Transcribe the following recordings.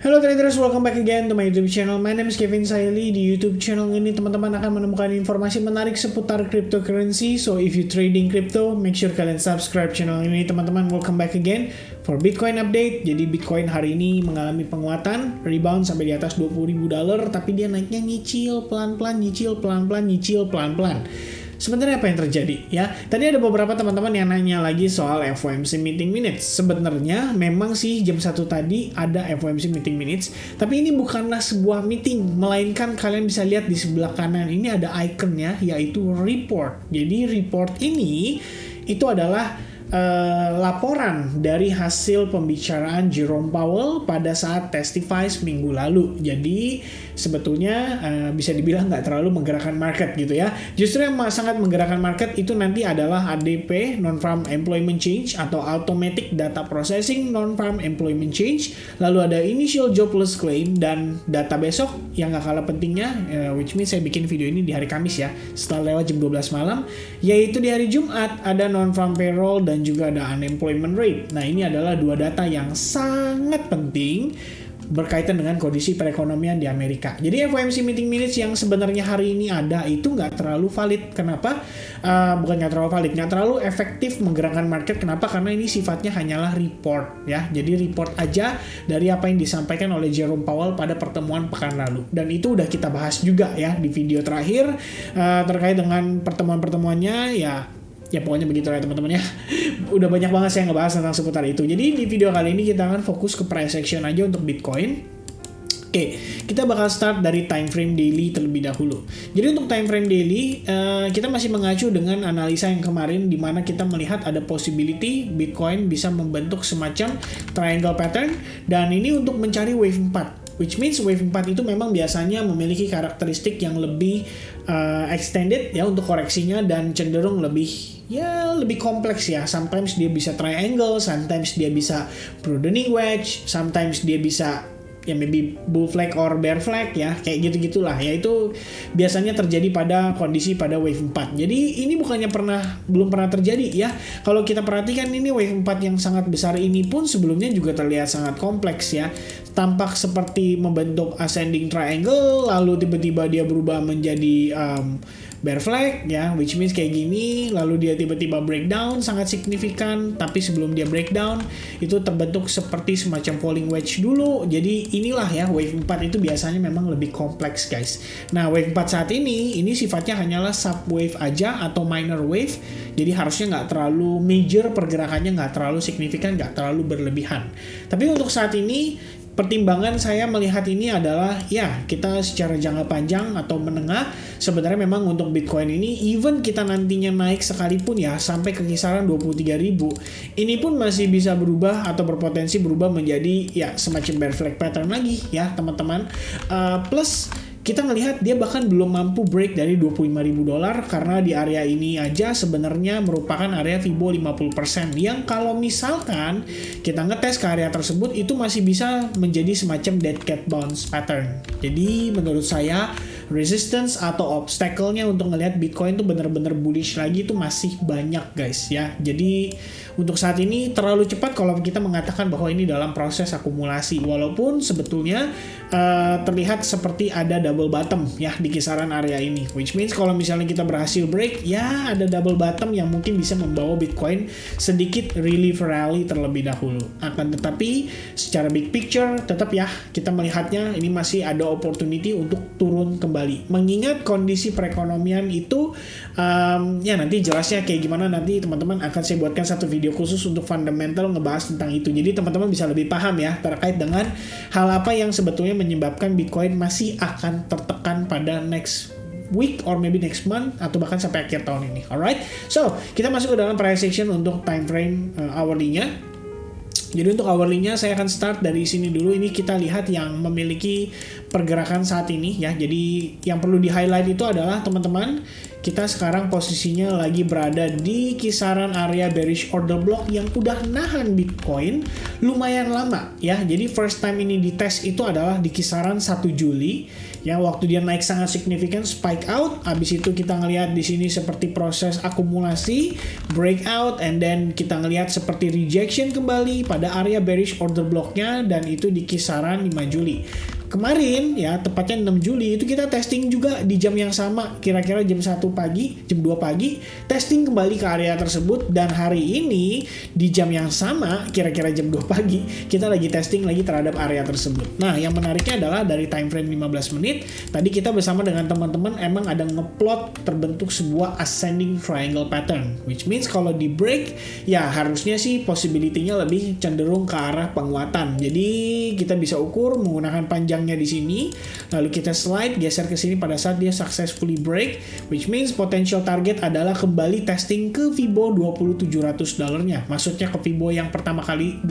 Hello traders, welcome back again to my YouTube channel. My name is Kevin Saili. Di YouTube channel ini teman-teman akan menemukan informasi menarik seputar cryptocurrency. So if you trading crypto, make sure kalian subscribe channel ini teman-teman. Welcome back again for Bitcoin update. Jadi Bitcoin hari ini mengalami penguatan, rebound sampai di atas $20.000, tapi dia naiknya nyicil pelan-pelan. Sebenarnya apa yang terjadi ya? Tadi ada beberapa teman-teman yang nanya lagi soal FOMC meeting minutes. Sebenarnya memang sih jam 1 tadi ada FOMC meeting minutes, tapi ini bukanlah sebuah meeting, melainkan kalian bisa lihat di sebelah kanan ini ada ikonnya yaitu report. Jadi report ini itu adalah laporan dari hasil pembicaraan Jerome Powell pada saat testify minggu lalu. Jadi sebetulnya bisa dibilang nggak terlalu menggerakkan market gitu ya. Justru yang sangat menggerakkan market itu nanti adalah ADP, Non-Farm Employment Change, atau Automatic Data Processing Non-Farm Employment Change. Lalu ada Initial Jobless Claim dan data besok yang nggak kalah pentingnya, which means saya bikin video ini di hari Kamis ya, setelah lewat jam 12 malam, yaitu di hari Jumat ada Non-Farm Payroll dan juga ada unemployment rate. Nah, ini adalah dua data yang sangat penting berkaitan dengan kondisi perekonomian di Amerika. Jadi FOMC meeting minutes yang sebenarnya hari ini ada itu nggak terlalu valid. Kenapa? Bukan nggak terlalu valid, nggak terlalu efektif menggerakkan market. Kenapa? Karena ini sifatnya hanyalah report ya. Jadi report aja dari apa yang disampaikan oleh Jerome Powell pada pertemuan pekan lalu. Dan itu udah kita bahas juga ya di video terakhir terkait dengan pertemuan-pertemuannya ya pokoknya begitu lah teman-teman ya. Udah banyak banget saya ngebahas tentang seputar itu. Jadi di video kali ini kita akan fokus ke price action aja untuk Bitcoin. Oke, kita bakal start dari time frame daily terlebih dahulu. Jadi untuk time frame daily, kita masih mengacu dengan analisa yang kemarin di mana kita melihat ada possibility Bitcoin bisa membentuk semacam triangle pattern, dan ini untuk mencari wave 4. Which means wave 4 itu memang biasanya memiliki karakteristik yang lebih extended ya untuk koreksinya, dan cenderung lebih kompleks ya. Sometimes dia bisa triangle, sometimes dia bisa broadening wedge, sometimes dia bisa ya maybe bull flag or bear flag ya, kayak gitu-gitulah ya. Itu biasanya terjadi pada kondisi pada wave 4. Jadi ini bukannya belum pernah terjadi ya. Kalau kita perhatikan ini wave 4 yang sangat besar ini pun sebelumnya juga terlihat sangat kompleks ya. Tampak seperti membentuk ascending triangle, lalu tiba-tiba dia berubah menjadi bear flag ya, which means kayak gini, lalu dia tiba-tiba breakdown sangat signifikan, tapi sebelum dia breakdown itu terbentuk seperti semacam falling wedge dulu. Jadi inilah ya, wave 4 itu biasanya memang lebih kompleks guys. Nah, wave 4 saat ini sifatnya hanyalah subwave aja atau minor wave, jadi harusnya nggak terlalu major pergerakannya, nggak terlalu signifikan, nggak terlalu berlebihan. Tapi untuk saat ini pertimbangan saya melihat ini adalah ya, kita secara jangka panjang atau menengah sebenarnya memang untuk Bitcoin ini, even kita nantinya naik sekalipun ya sampai ke kisaran 23.000, ini pun masih bisa berubah atau berpotensi berubah menjadi ya semacam bear flag pattern lagi ya teman-teman. Plus kita ngelihat dia bahkan belum mampu break dari $25.000 karena di area ini aja sebenarnya merupakan area Fibo 50% yang kalau misalkan kita ngetes ke area tersebut itu masih bisa menjadi semacam dead cat bounce pattern. Jadi menurut saya resistance atau obstacle-nya untuk ngelihat Bitcoin tuh bener-bener bullish lagi itu masih banyak guys ya. Jadi untuk saat ini terlalu cepat kalau kita mengatakan bahwa ini dalam proses akumulasi, walaupun sebetulnya terlihat seperti ada double bottom ya di kisaran area ini, which means kalau misalnya kita berhasil break ya ada double bottom yang mungkin bisa membawa Bitcoin sedikit relief rally terlebih dahulu. Akan tetapi secara big picture tetap ya kita melihatnya ini masih ada opportunity untuk turun kembali, mengingat kondisi perekonomian itu ya nanti jelasnya kayak gimana nanti teman-teman akan saya buatkan satu video khusus untuk fundamental ngebahas tentang itu. Jadi teman-teman bisa lebih paham ya terkait dengan hal apa yang sebetulnya menyebabkan Bitcoin masih akan tertekan pada next week or maybe next month atau bahkan sampai akhir tahun ini. Alright, so kita masuk ke dalam price action untuk time frame hourly-nya. Jadi untuk hourly-nya saya akan start dari sini dulu. Ini kita lihat yang memiliki pergerakan saat ini ya. Jadi yang perlu di highlight itu adalah teman-teman, kita sekarang posisinya lagi berada di kisaran area bearish order block yang udah nahan Bitcoin lumayan lama ya. Jadi first time ini dites itu adalah di kisaran 1 Juli ya, waktu dia naik sangat signifikan, spike out. Habis itu kita ngelihat di sini seperti proses akumulasi, breakout, and then kita ngelihat seperti rejection kembali pada area bearish order blocknya, dan itu di kisaran 5 Juli. Kemarin ya, tepatnya 6 Juli itu kita testing juga di jam yang sama, kira-kira jam 1 pagi, jam 2 pagi, testing kembali ke area tersebut, dan hari ini di jam yang sama, kira-kira jam 2 pagi, kita lagi testing lagi terhadap area tersebut. Nah, yang menariknya adalah dari time frame 15 menit, tadi kita bersama dengan teman-teman emang ada ngeplot terbentuk sebuah ascending triangle pattern, which means kalau di break, ya harusnya sih possibility-nya lebih cenderung ke arah penguatan. Jadi kita bisa ukur menggunakan panjangnya di sini, lalu kita slide geser ke sini pada saat dia successfully break, which means potential target adalah kembali testing ke Fibo 20700 $nya, maksudnya ke Fibo yang pertama kali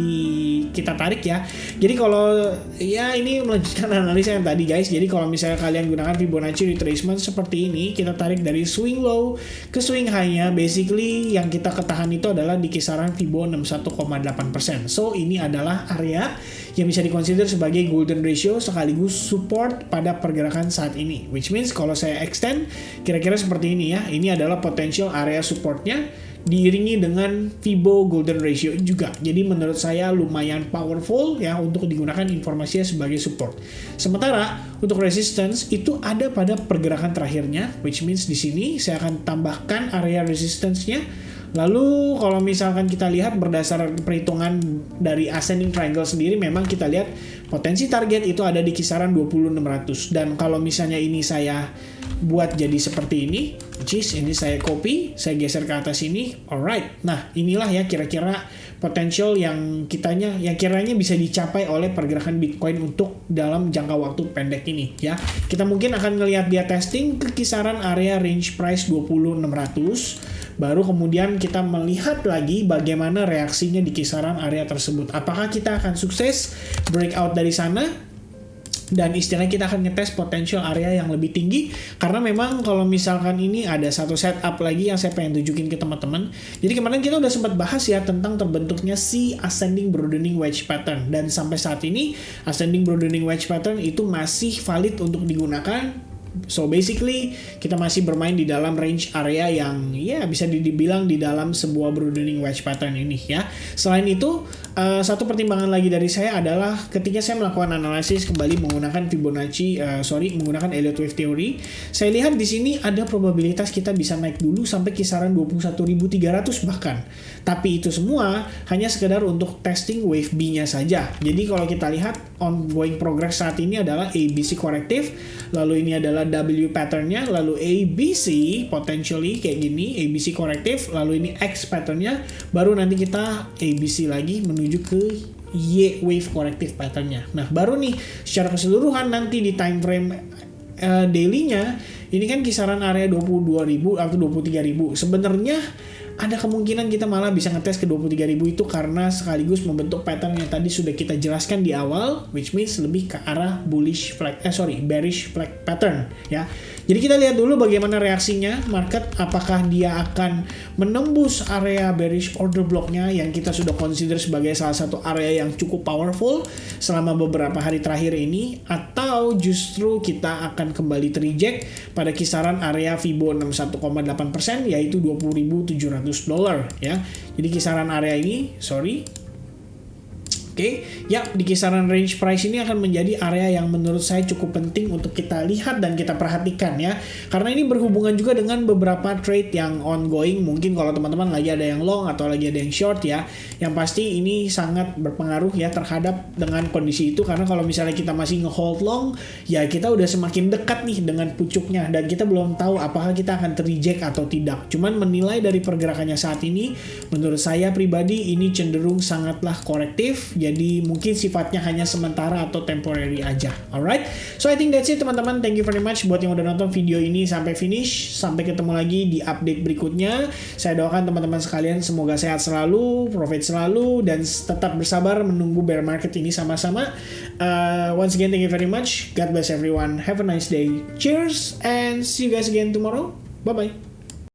kita tarik ya. Jadi kalau ya ini melanjutkan analisa yang tadi guys, jadi kalau misalnya kalian gunakan Fibonacci retracement seperti ini, kita tarik dari swing low ke swing high-nya, basically yang kita ketahan itu adalah di kisaran Fibo 61,8%. So ini adalah area yang bisa dikonsider sebagai golden ratio sekaligus support pada pergerakan saat ini, which means kalau saya extend kira-kira seperti ini ya, ini adalah potential area supportnya diiringi dengan Fibo golden ratio juga. Jadi menurut saya lumayan powerful ya untuk digunakan informasinya sebagai support. Sementara untuk resistance itu ada pada pergerakan terakhirnya, which means di sini saya akan tambahkan area resistance-nya. Lalu kalau misalkan kita lihat berdasarkan perhitungan dari ascending triangle sendiri, memang kita lihat potensi target itu ada di kisaran 20.600. Dan kalau misalnya ini saya buat jadi seperti ini, which is ini saya copy, saya geser ke atas ini, alright. Nah inilah ya kira-kira potensial yang kiranya bisa dicapai oleh pergerakan Bitcoin untuk dalam jangka waktu pendek ini ya. Kita mungkin akan ngelihat dia testing ke kisaran area range price 20.600. Baru kemudian kita melihat lagi bagaimana reaksinya di kisaran area tersebut. Apakah kita akan sukses breakout dari sana? Dan istilahnya kita akan ngetes potential area yang lebih tinggi. Karena memang kalau misalkan ini ada satu setup lagi yang saya pengen tunjukin ke teman-teman. Jadi kemarin kita udah sempat bahas ya tentang terbentuknya si ascending broadening wedge pattern. Dan sampai saat ini ascending broadening wedge pattern itu masih valid untuk digunakan. So basically kita masih bermain di dalam range area yang ya bisa dibilang di dalam sebuah broadening wedge pattern ini ya. Selain itu satu pertimbangan lagi dari saya adalah ketika saya melakukan analisis kembali menggunakan menggunakan Elliott Wave Theory, saya lihat di sini ada probabilitas kita bisa naik dulu sampai kisaran 21.300 bahkan. Tapi itu semua hanya sekedar untuk testing wave B-nya saja. Jadi kalau kita lihat ongoing progress saat ini adalah ABC korektif, lalu ini adalah W patternnya, lalu ABC potentially kayak gini, ABC korektif, lalu ini X patternnya, baru nanti kita ABC lagi menuju ke Y wave korektif patternnya. Nah baru nih secara keseluruhan nanti di time frame daily-nya ini kan kisaran area 22.000 atau 23.000. Sebenarnya ada kemungkinan kita malah bisa ngetes ke 23.000 itu karena sekaligus membentuk pattern yang tadi sudah kita jelaskan di awal, which means lebih ke arah bearish flag pattern ya. Jadi kita lihat dulu bagaimana reaksinya market, apakah dia akan menembus area bearish order blocknya yang kita sudah consider sebagai salah satu area yang cukup powerful selama beberapa hari terakhir ini, atau justru kita akan kembali terreject pada kisaran area Fibo 61,8% yaitu $20.700 ya. Jadi kisaran area ini, ya di kisaran range price ini akan menjadi area yang menurut saya cukup penting untuk kita lihat dan kita perhatikan ya. Karena ini berhubungan juga dengan beberapa trade yang ongoing. Mungkin kalau teman-teman lagi ada yang long atau lagi ada yang short ya. Yang pasti ini sangat berpengaruh ya terhadap dengan kondisi itu. Karena kalau misalnya kita masih nge-hold long, ya kita udah semakin dekat nih dengan pucuknya. Dan kita belum tahu apakah kita akan terreject atau tidak. Cuman menilai dari pergerakannya saat ini, menurut saya pribadi ini cenderung sangatlah korektif. Jadi mungkin sifatnya hanya sementara atau temporary aja. Alright, so I think that's it teman-teman. Thank you very much buat yang udah nonton video ini sampai finish. Sampai ketemu lagi di update berikutnya. Saya doakan teman-teman sekalian semoga sehat selalu, profit selalu, dan tetap bersabar menunggu bear market ini sama-sama. Once again, thank you very much. God bless everyone. Have a nice day. Cheers and see you guys again tomorrow. Bye-bye.